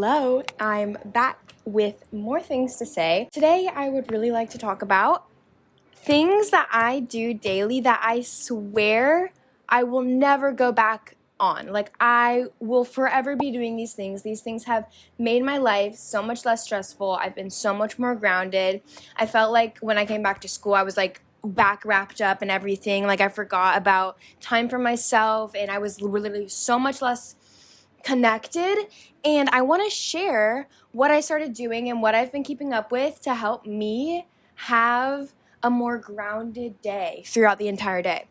Hello, I'm back with more things to say. Today, I would really like to talk about things that I do daily that I swear I will never go back on. Like, I will forever be doing these things. These things have made my life so much less stressful. I've been so much more grounded. I felt like when I came back to school, I was like back wrapped up and everything. Like, I forgot about time for myself, and I was literally so much less connected. And I want to share what I started doing and what I've been keeping up with to help me have a more grounded day throughout the entire day.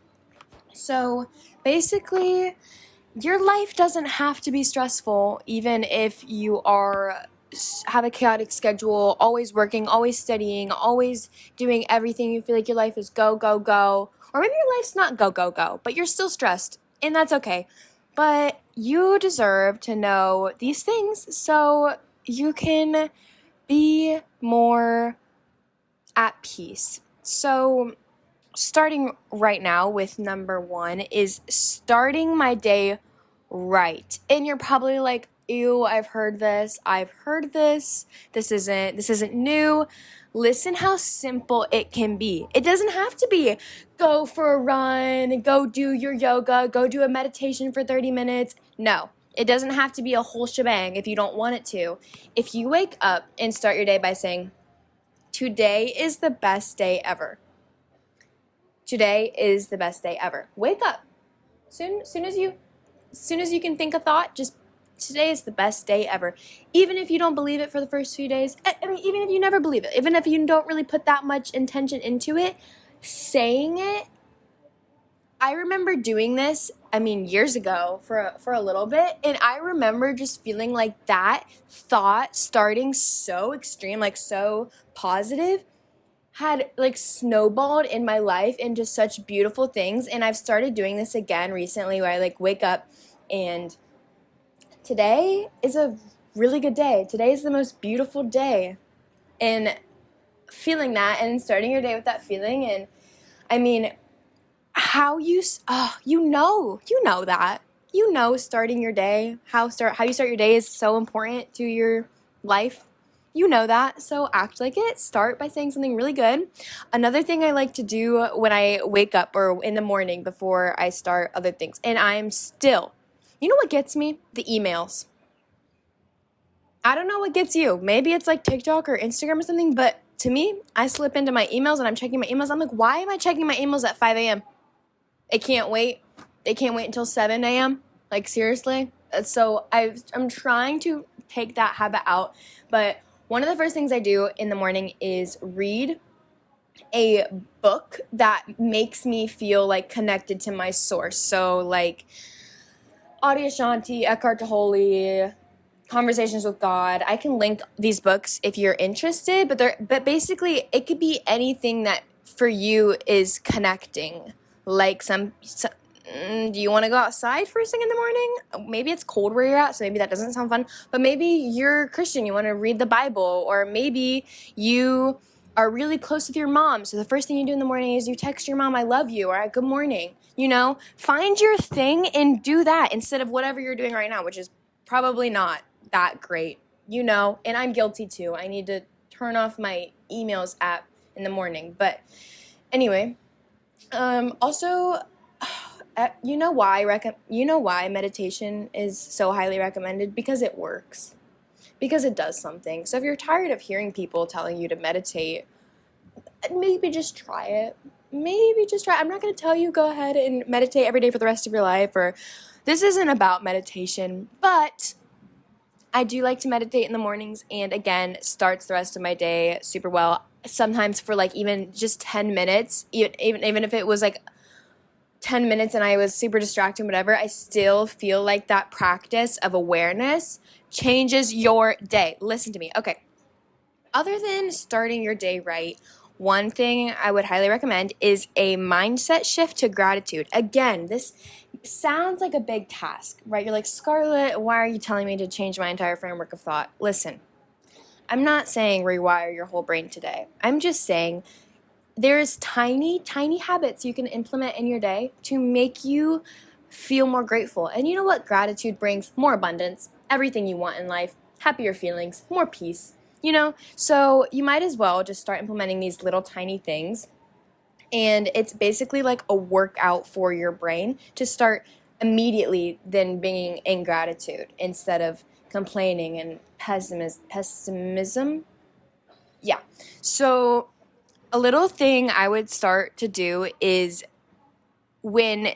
So basically, your life doesn't have to be stressful, even if you have a chaotic schedule, always working, always studying, always doing everything. You feel like your life is go, go, go. Or maybe your life's not go, go, go, but you're still stressed, and that's okay. But you deserve to know these things so you can be more at peace. So starting right now with number 1 is starting my day right. And you're probably like, ew, I've heard this. This isn't new. Listen how simple it can be. It doesn't have to be go for a run, go do your yoga, go do a meditation for 30 minutes. No, it doesn't have to be a whole shebang if you don't want it to. If you wake up and start your day by saying, today is the best day ever. Today is the best day ever. Wake up. Soon as you can think a thought, just today is the best day ever. Even if you don't believe it for the first few days, even if you never believe it, even if you don't really put that much intention into it, saying it. I remember doing this, years ago for a little bit, and I remember just feeling like that thought starting so extreme, like so positive, had like snowballed in my life into such beautiful things. And I've started doing this again recently where I like wake up and today is a really good day. Today is the most beautiful day. And feeling that and starting your day with that feeling, and how you know that. You know starting your day, how you start your day is so important to your life. You know that, so act like it. Start by saying something really good. Another thing I like to do when I wake up or in the morning before I start other things, and you know what gets me? The emails. I don't know what gets you. Maybe it's like TikTok or Instagram or something, but to me, I slip into my emails and I'm checking my emails. I'm like, why am I checking my emails at 5 a.m.? It can't wait. It can't wait until 7 a.m. Like, seriously? So I'm trying to take that habit out, but one of the first things I do in the morning is read a book that makes me feel like connected to my source. So like Adyashanti, Eckhart Tolle, Conversations with God. I can link these books if you're interested, but basically it could be anything that for you is connecting. Like do you want to go outside first thing in the morning? Maybe it's cold where you're at, so maybe that doesn't sound fun. But maybe you're Christian, you want to read the Bible, or maybe you are really close with your mom. So the first thing you do in the morning is you text your mom, I love you, or good morning. Find your thing and do that instead of whatever you're doing right now, which is probably not that great, and I'm guilty too. I need to turn off my emails app in the morning. But anyway, also, you know why meditation is so highly recommended? Because it works. Because it does something. So if you're tired of hearing people telling you to meditate, maybe just try it. I'm not going to tell you go ahead and meditate every day for the rest of your life, or this isn't about meditation, but I do like to meditate in the mornings, and again, starts the rest of my day super well. Sometimes for like even just 10 minutes, even if it was like 10 minutes and I was super distracted, whatever, I still feel like that practice of awareness changes your day. Listen to me. Okay. Other than starting your day right, one thing I would highly recommend is a mindset shift to gratitude. Again, this sounds like a big task, right? You're like, Scarlett, why are you telling me to change my entire framework of thought? Listen, I'm not saying rewire your whole brain today. I'm just saying there's tiny, tiny habits you can implement in your day to make you feel more grateful. And you know what gratitude brings? More abundance. Everything you want in life happier feelings, more peace, you know? So you might as well just start implementing these little tiny things. And it's basically like a workout for your brain to start immediately then being in gratitude instead of complaining and pessimism. Yeah. So a little thing I would start to do is when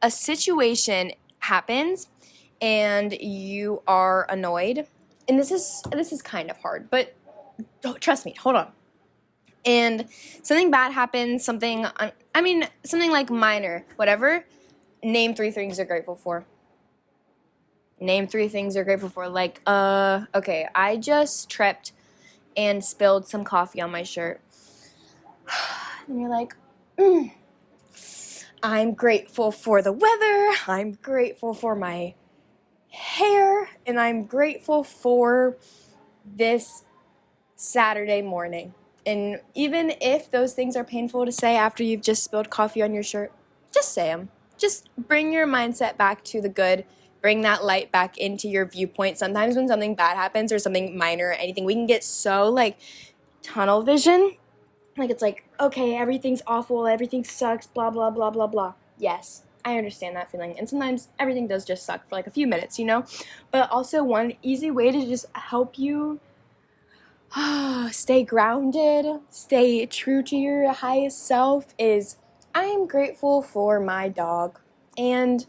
a situation happens and you are annoyed, and this is kind of hard, but trust me, hold on. And something bad happens, something like minor, whatever, name 3 things you're grateful for. Name 3 things you're grateful for. Like, okay, I just tripped and spilled some coffee on my shirt. And you're like, I'm grateful for the weather, I'm grateful for my hair, and I'm grateful for this Saturday morning. And even if those things are painful to say after you've just spilled coffee on your shirt, just say them. Just bring your mindset back to the good. Bring that light back into your viewpoint. Sometimes when something bad happens or something minor or anything, we can get so like tunnel vision. Like it's like, okay, everything's awful, everything sucks, blah, blah, blah, blah, blah. Yes, I understand that feeling. And sometimes everything does just suck for like a few minutes, you know? But also one easy way to just help you stay grounded, stay true to your highest self is I am grateful for my dog and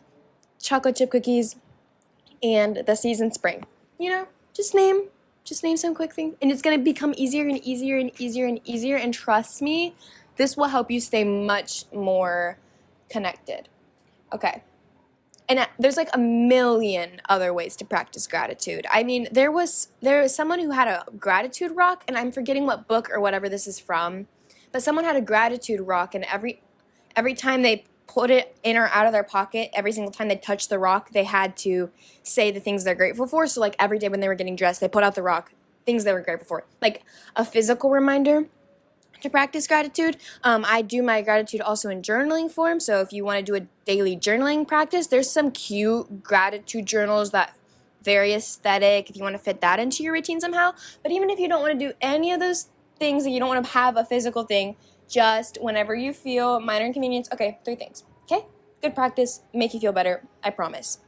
chocolate chip cookies and the season spring. You know, just name some quick thing, and it's going to become easier and easier and easier and easier, and trust me, this will help you stay much more connected. Okay. And there's like a million other ways to practice gratitude. I mean, there was someone who had a gratitude rock, and I'm forgetting what book or whatever this is from, but someone had a gratitude rock, and every time they put it in or out of their pocket, every single time they touched the rock, they had to say the things they're grateful for. So like every day when they were getting dressed, they put out the rock, things they were grateful for. Like a physical reminder to practice gratitude. I do my gratitude also in journaling form. So if you want to do a daily journaling practice, there's some cute gratitude journals that very aesthetic if you want to fit that into your routine somehow. But even if you don't want to do any of those things and you don't want to have a physical thing, just whenever you feel minor inconvenience, okay, 3 things. Okay? Good practice, make you feel better, I promise.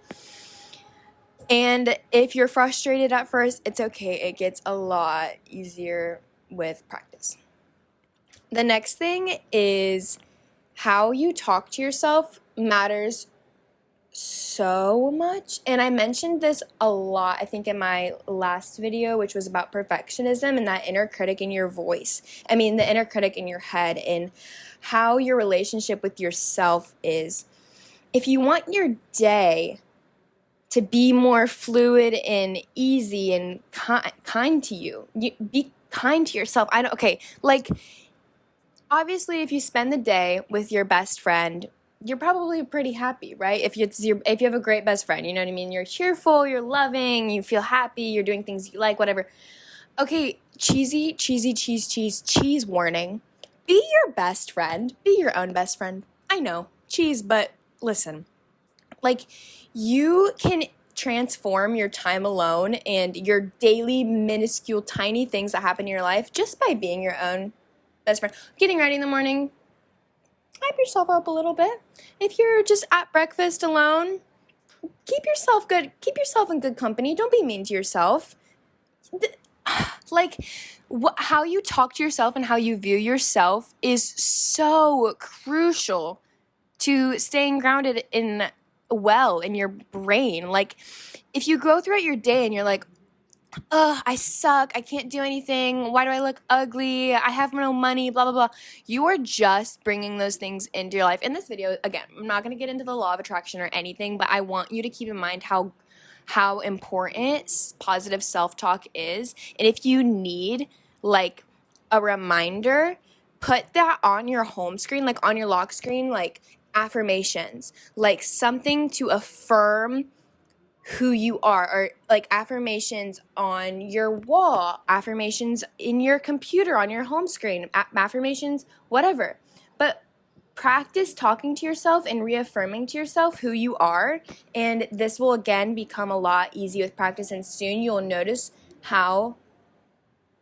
And if you're frustrated at first, it's okay. It gets a lot easier with practice. The next thing is how you talk to yourself matters so much. And I mentioned this a lot, I think, in my last video, which was about perfectionism and that inner critic in your voice. I mean, the inner critic in your head and how your relationship with yourself is. If you want your day to be more fluid and easy and kind to you, be kind to yourself. Obviously, if you spend the day with your best friend, you're probably pretty happy, right? If you have a great best friend, you know what I mean? You're cheerful, you're loving, you feel happy, you're doing things you like, whatever. Okay, cheese warning. Be your best friend. Be your own best friend. I know, cheese, but listen. Like, you can transform your time alone and your daily minuscule tiny things that happen in your life just by being your own best friend. Getting ready in the morning, hype yourself up a little bit. If you're just at breakfast alone, keep yourself in good company. Don't be mean to yourself. How you talk to yourself and how you view yourself is so crucial to staying grounded in your brain. Like, if you go throughout your day and you're like, I suck, I can't do anything, why do I look ugly, I have no money, blah, blah, blah. You are just bringing those things into your life. In this video, again, I'm not going to get into the law of attraction or anything, but I want you to keep in mind how important positive self-talk is. And if you need, like, a reminder, put that on your home screen, like on your lock screen, like affirmations, like something to affirm who you are, or like affirmations on your wall, affirmations in your computer, on your home screen, affirmations, whatever. But practice talking to yourself and reaffirming to yourself who you are, and this will again become a lot easier with practice, and soon you'll notice how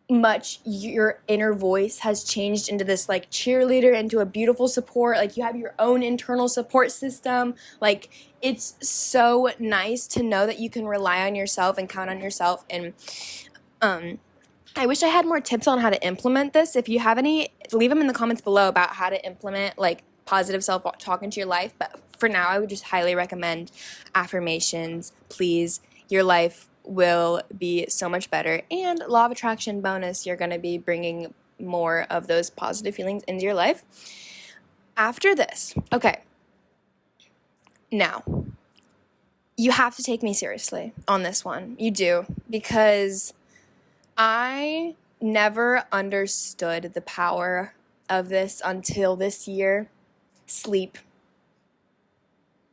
much your inner voice has changed into this like cheerleader, into a beautiful support. Like you have your own internal support system. Like it's so nice to know that you can rely on yourself and count on yourself. And I wish I had more tips on how to implement this. If you have any, leave them in the comments below about how to implement like positive self-talk into your life. But for now, I would just highly recommend affirmations. Please, your life will be so much better. And law of attraction bonus, you're going to be bringing more of those positive feelings into your life. After this, okay, now, you have to take me seriously on this one. You do, because I never understood the power of this until this year. Sleep.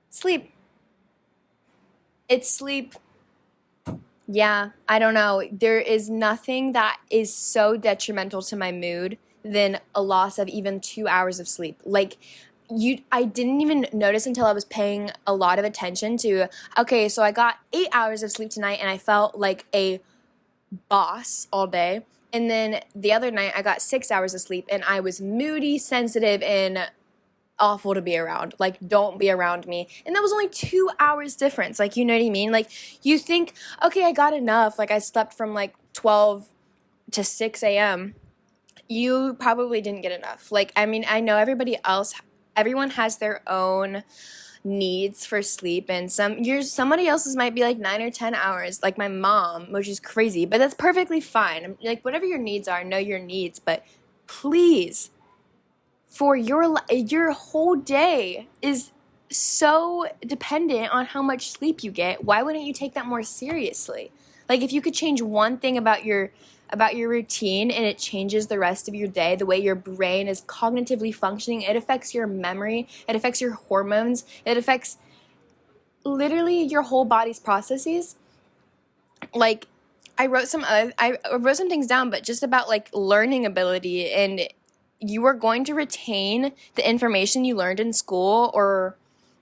Sleep. It's sleep. Yeah, I don't know. There is nothing that is so detrimental to my mood than a loss of even 2 hours of sleep. Like, I didn't even notice until I was paying a lot of attention to, okay, so I got 8 hours of sleep tonight and I felt like a boss all day. And then the other night I got 6 hours of sleep and I was moody, sensitive, and awful to be around. Like, don't be around me. And that was only 2 hours difference. Like, you know what I mean? Like, you think, okay, I got enough. Like, I slept from like 12 to 6 a.m. You probably didn't get enough. Like, I mean, I know everyone has their own needs for sleep, and somebody else's might be like 9 or 10 hours, like my mom, which is crazy, but that's perfectly fine. Like, whatever your needs are, know your needs, but please, for your whole day is so dependent on how much sleep you get. Why wouldn't you take that more seriously? Like, if you could change one thing about your routine and it changes the rest of your day, the way your brain is cognitively functioning, it affects your memory, it affects your hormones, it affects literally your whole body's processes. Like, I wrote some things down, but just about like learning ability, and you are going to retain the information you learned in school, or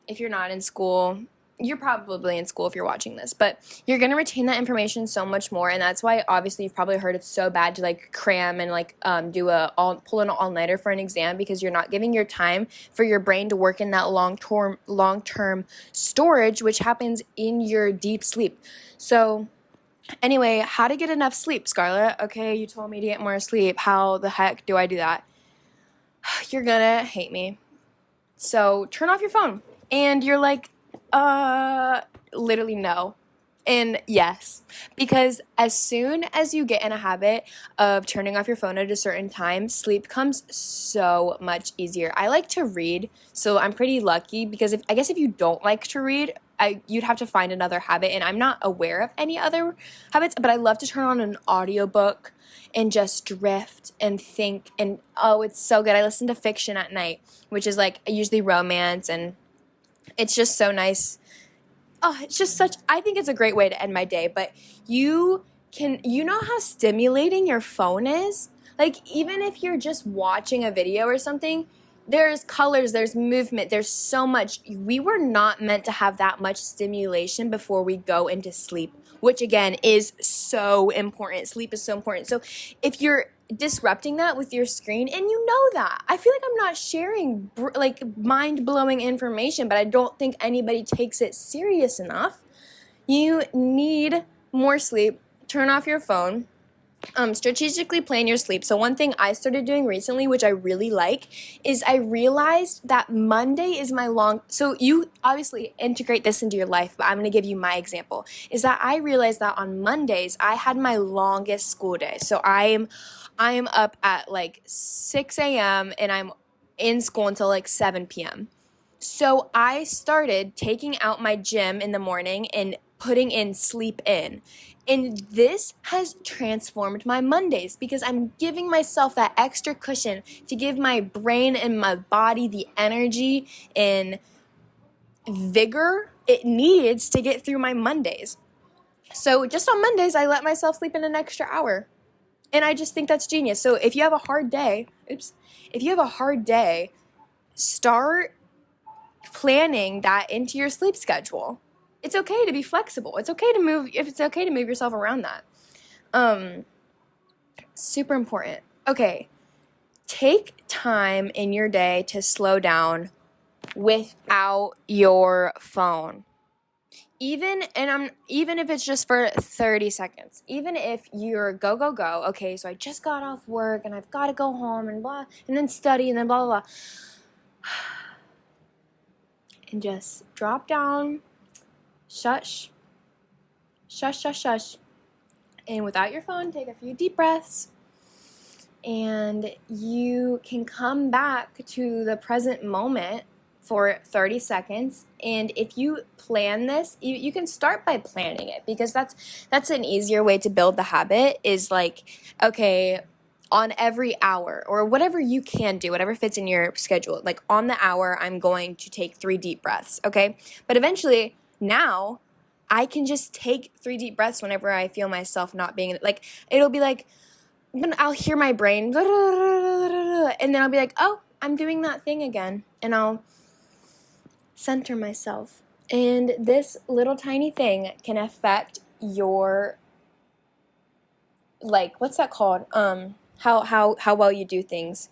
if you're not in school, you're probably in school if you're watching this, but you're going to retain that information so much more. And that's why, obviously, you've probably heard it's so bad to like cram and like pull an all-nighter for an exam, because you're not giving your time for your brain to work in that long-term storage, which happens in your deep sleep. So anyway, how to get enough sleep, Scarlett? Okay, you told me to get more sleep. How the heck do I do that? You're gonna hate me. So turn off your phone. And you're like, literally no. And yes, because as soon as you get in a habit of turning off your phone at a certain time, sleep comes so much easier. I like to read, so I'm pretty lucky, because if you don't like to read, you'd have to find another habit, and I'm not aware of any other habits, but I love to turn on an audiobook and just drift and think, and oh, it's so good. I listen to fiction at night, which is like usually romance, and it's just so nice. Oh, it's just I think it's a great way to end my day. But you know how stimulating your phone is? Like, even if you're just watching a video or something, there's colors, there's movement, there's so much. We were not meant to have that much stimulation before we go into sleep, which again is so important. Sleep is so important. So if you're disrupting that with your screen, and you know that, I feel like I'm not sharing like mind-blowing information, but I don't think anybody takes it serious enough. You need more sleep. Turn off your phone. Strategically plan your sleep. So one thing I started doing recently, which I really like, is I realized that Monday is so you obviously integrate this into your life, but I'm going to give you my example, is that I realized that on Mondays, I had my longest school day. So I am up at like 6 a.m. and I'm in school until like 7 p.m. So I started taking out my gym in the morning and putting in sleep in. And this has transformed my Mondays, because I'm giving myself that extra cushion to give my brain and my body the energy and vigor it needs to get through my Mondays. So just on Mondays, I let myself sleep in an extra hour. And I just think that's genius. So if you have a hard day, start planning that into your sleep schedule. It's okay to be flexible. It's okay to move yourself around that. Super important. Okay, take time in your day to slow down without your phone. Even if it's just for 30 seconds. Even if you're go, okay, so I just got off work and I've got to go home and blah, and then study and then blah, blah, blah. And just drop down, shush, and without your phone, take a few deep breaths, and you can come back to the present moment for 30 seconds. And if you plan this, you can start by planning it, because that's an easier way to build the habit, is like, okay, on every hour, or whatever you can do, whatever fits in your schedule, like on the hour, I'm going to take 3 deep breaths, okay? But eventually, now, I can just take 3 deep breaths whenever I feel myself not being, like, it'll be like, I'll hear my brain, and then I'll be like, oh, I'm doing that thing again, and I'll center myself. And this little tiny thing can affect your, like, what's that called? How well you do things.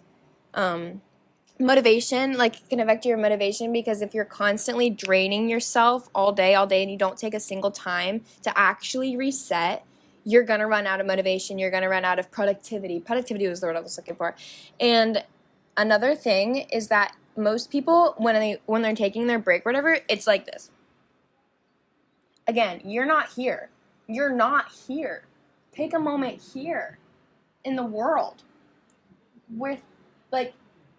Motivation, like, it can affect your motivation, because if you're constantly draining yourself all day, and you don't take a single time to actually reset, you're going to run out of motivation. You're going to run out of productivity. Productivity was the word I was looking for. And another thing is that most people, when they're taking their break or whatever, it's like this. Again, you're not here. You're not here. Take a moment here in the world with, like,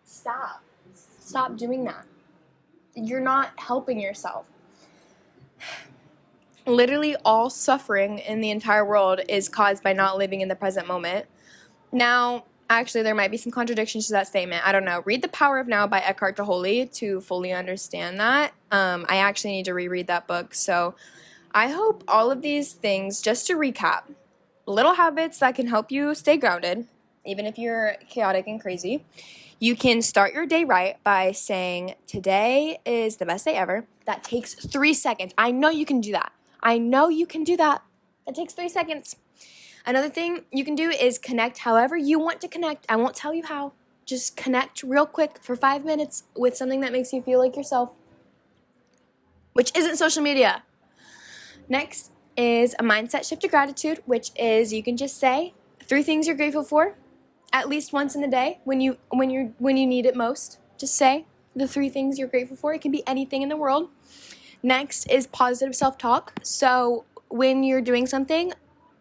stop doing that. You're not helping yourself. Literally all suffering in the entire world is caused by not living in the present moment. Now, actually, there might be some contradictions to that statement. I don't know. Read The Power of Now by Eckhart Tolle to fully understand that. I actually need to reread that book. So I hope all of these things, just to recap, little habits that can help you stay grounded, even if you're chaotic and crazy. You can start your day right by saying, today is the best day ever. That takes 3 seconds. I know you can do that. That takes 3 seconds. Another thing you can do is connect however you want to connect. I won't tell you how. Just connect real quick for 5 minutes with something that makes you feel like yourself, which isn't social media. Next is a mindset shift to gratitude, which is you can just say 3 things you're grateful for at least once in the day when you need it most. Just say the 3 things you're grateful for. It can be anything in the world. Next is positive self-talk. So when you're doing something,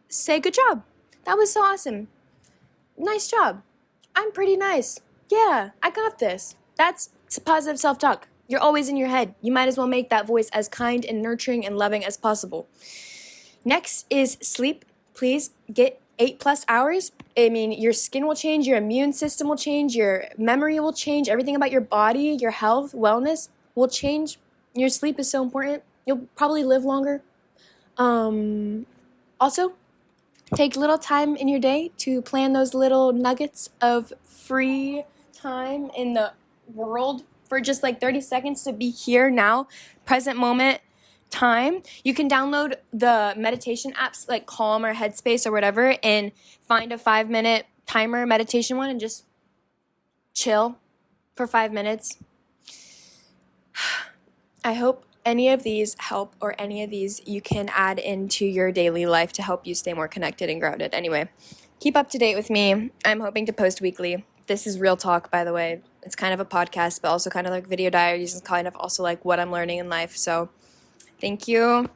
say, good job. That was so awesome. Nice job. I'm pretty nice. Yeah, I got this. That's positive self-talk. You're always in your head. You might as well make that voice as kind and nurturing and loving as possible. Next is sleep. Please get 8+ hours. I mean, your skin will change, your immune system will change, your memory will change, everything about your body, your health, wellness will change. Your sleep is so important. You'll probably live longer. Also, take little time in your day to plan those little nuggets of free time in the world for just like 30 seconds to be here now, present moment time. You can download the meditation apps like Calm or Headspace or whatever and find a 5-minute timer meditation one and just chill for 5 minutes. I hope any of these help, or any of these you can add into your daily life to help you stay more connected and grounded. Anyway, keep up to date with me. I'm hoping to post weekly. This is real talk, by the way. It's kind of a podcast, but also kind of like video diaries and kind of also like what I'm learning in life. So thank you.